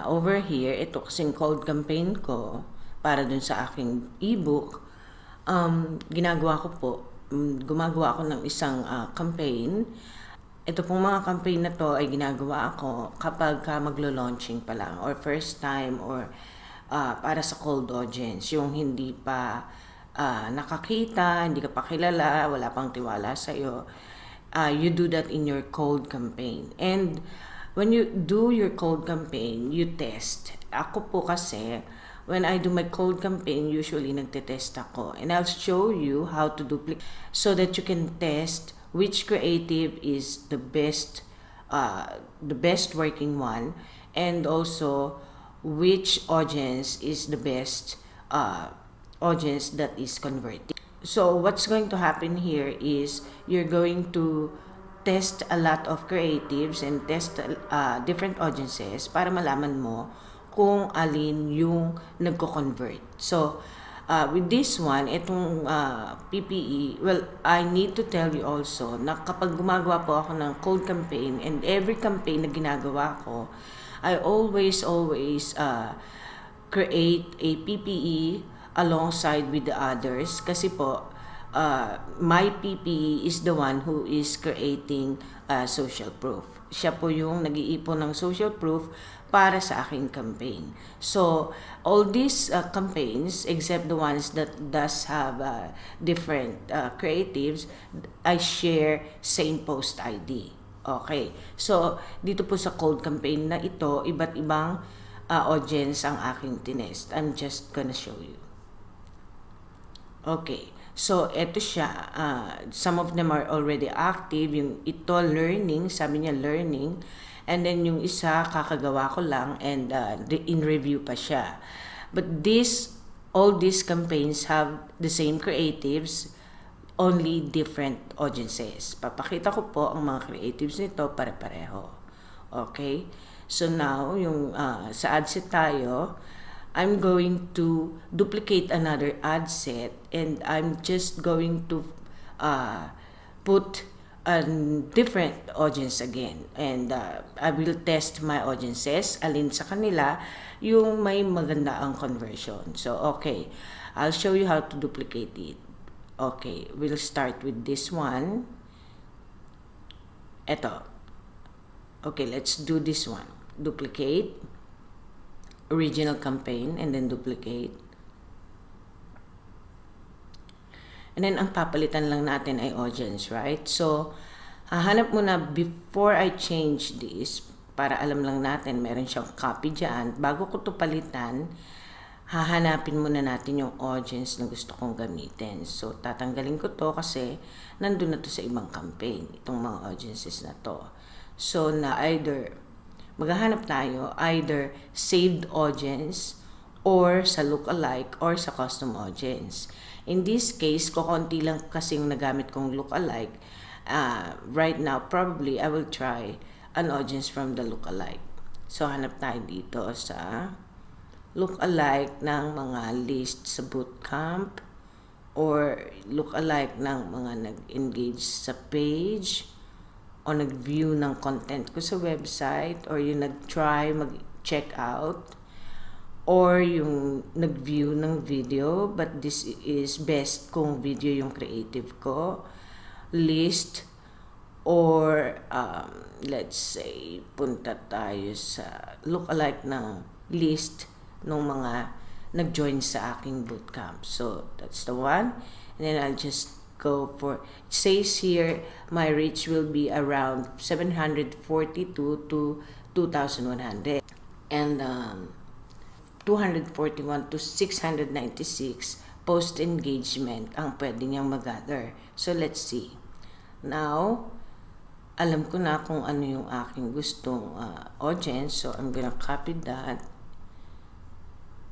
Over here, ito kasing cold campaign ko para dun sa aking ebook. Ginagawa ko po, gumagawa ako ng isang campaign. Ito pong mga campaign na to ay ginagawa ako kapag maglo-launching pa lang or first time or para sa cold audience, yung hindi pa nakakita, hindi ka pa kilala, wala pang tiwala sa'yo. You do that in your cold campaign. And when you do your cold campaign, you test. Ako po kasi, when I do my cold campaign, usually nagte-test ako. And I'll show you how to duplicate so that you can test which creative is the best working one, and also which audience is the best audience that is converting. So what's going to happen here is you're going to test a lot of creatives and test different audiences para malaman mo kung alin yung nagko-convert. So with this one, itong PPE, well, I need to tell you also na kapag gumagawa po ako ng cold campaign and every campaign na ginagawa ko, I always create a PPE alongside with the others kasi po my PPE is the one who is creating social proof. Siya po yung nag-iipon ng social proof para sa aking campaign. So, all these campaigns, except the ones that does have different creatives, I share same post ID. Okay. So, dito po sa cold campaign na ito, iba't ibang audience ang aking tinest. I'm just gonna show you. Okay. So, eto siya. Some of them are already active. Yung ito, learning. Sabi niya, learning. And then, yung isa, kakagawa ko lang. And in review pa siya. But all these campaigns have the same creatives, only different audiences. Papakita ko po ang mga creatives nito pare-pareho. Okay? So, now, yung sa adset tayo, I'm going to duplicate another ad set and I'm just going to put a different audience again. And I will test my audiences, alin sa kanila yung may maganda ang conversion. So, okay. I'll show you how to duplicate it. Okay. We'll start with this one. Eto. Okay, let's do this one. Duplicate. Original campaign and then duplicate. And then ang papalitan lang natin ay audience, right? So, hahanap muna before I change this para alam lang natin meron siyang copy dyan. Bago ko to palitan, hahanapin muna natin yung audience na gusto kong gamitin. So, tatanggalin ko to kasi nandun na to sa ibang campaign, itong mga audiences na to. So, maghahanap tayo either saved audience or sa lookalike or sa custom audience. In this case, kukunti lang kasi yung nagamit kong lookalike. Right now, probably I will try an audience from the lookalike. So, hanap tayo dito sa lookalike ng mga list sa bootcamp or lookalike ng mga nag-engage sa page o nag-view ng content ko sa website, or yung nag-try mag-check out, or yung nag-view ng video, but this is best kung video yung creative ko, list, or let's say, punta tayo sa lookalike ng list ng mga nag-join sa aking bootcamp. So, that's the one. And then I'll just go for, it says here my reach will be around 742 to 2,100 and 241 to 696 post engagement ang pwede niyang mag-gather. So let's see. Now, alam ko na kung ano yung aking gustong audience, so I'm gonna copy that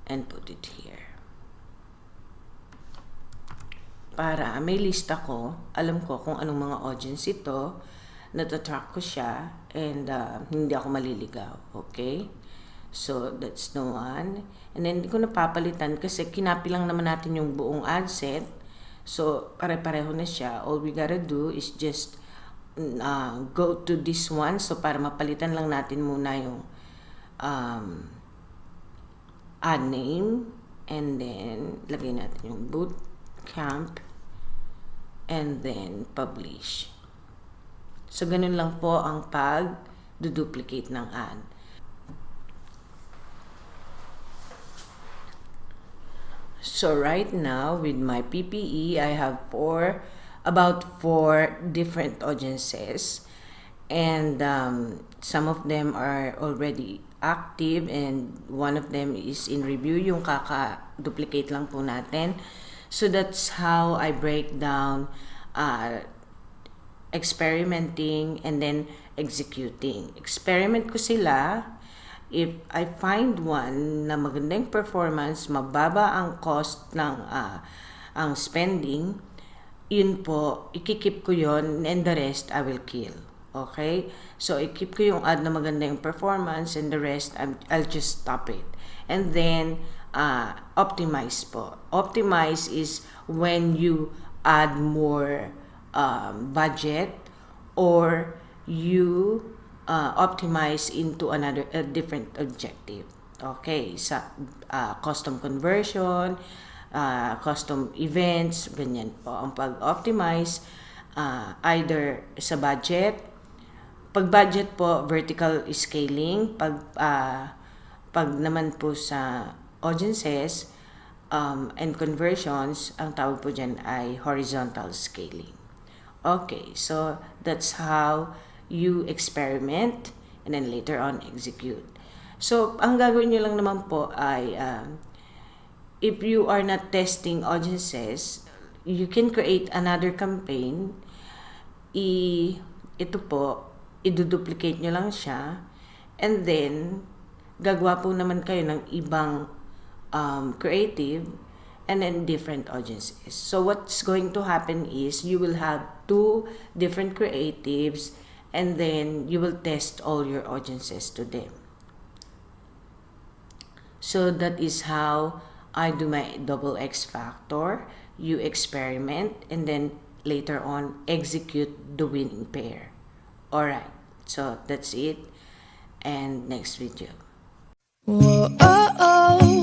and put it here. Para may lista ko, alam ko kung anong mga audience ito, natatrack ko siya, and hindi ako maliligaw. Okay? So, that's the one. And then, hindi ko napapalitan kasi kinapi lang naman natin yung buong ad set. So, pare-pareho na siya. All we gotta do is just go to this one. So, para mapalitan lang natin muna yung Add name, and then lagay natin yung boot camp, and then publish. So, ganun lang po ang pag-duplicate ng ad. So, right now, with my PPE, I have about four different audiences. And some of them are already active, and one of them is in review, yung kaka-duplicate lang po natin. So, that's how I break down experimenting and then executing. Experiment ko sila. If I find one na magandang performance, mababa ang cost ng ang spending, yun po, ikikip ko yun, and the rest I will kill. Okay? So, ikip ko yung ad na maganda yung performance, and the rest, I'll just stop it. And then, optimize po. Optimize is when you add more budget, or you optimize into a different objective. Okay? Sa custom conversion, custom events, ganyan po. Ang pag-optimize, either sa budget. Pag budget po, vertical scaling. Pag naman po sa audiences and conversions, ang tawag po dyan ay horizontal scaling. Okay, so that's how you experiment and then later on execute. So, ang gagawin nyo lang naman po ay if you are not testing audiences, you can create another campaign. Ito po, i-duplicate nyo lang siya, and then gagawa po naman kayo ng ibang creative and then different audiences. So what's going to happen is you will have two different creatives, and then you will test all your audiences to them. So that is how I do my double X factor. You experiment, and then later on execute the winning pair. Alright, so that's it, and next video. Whoa, oh, oh.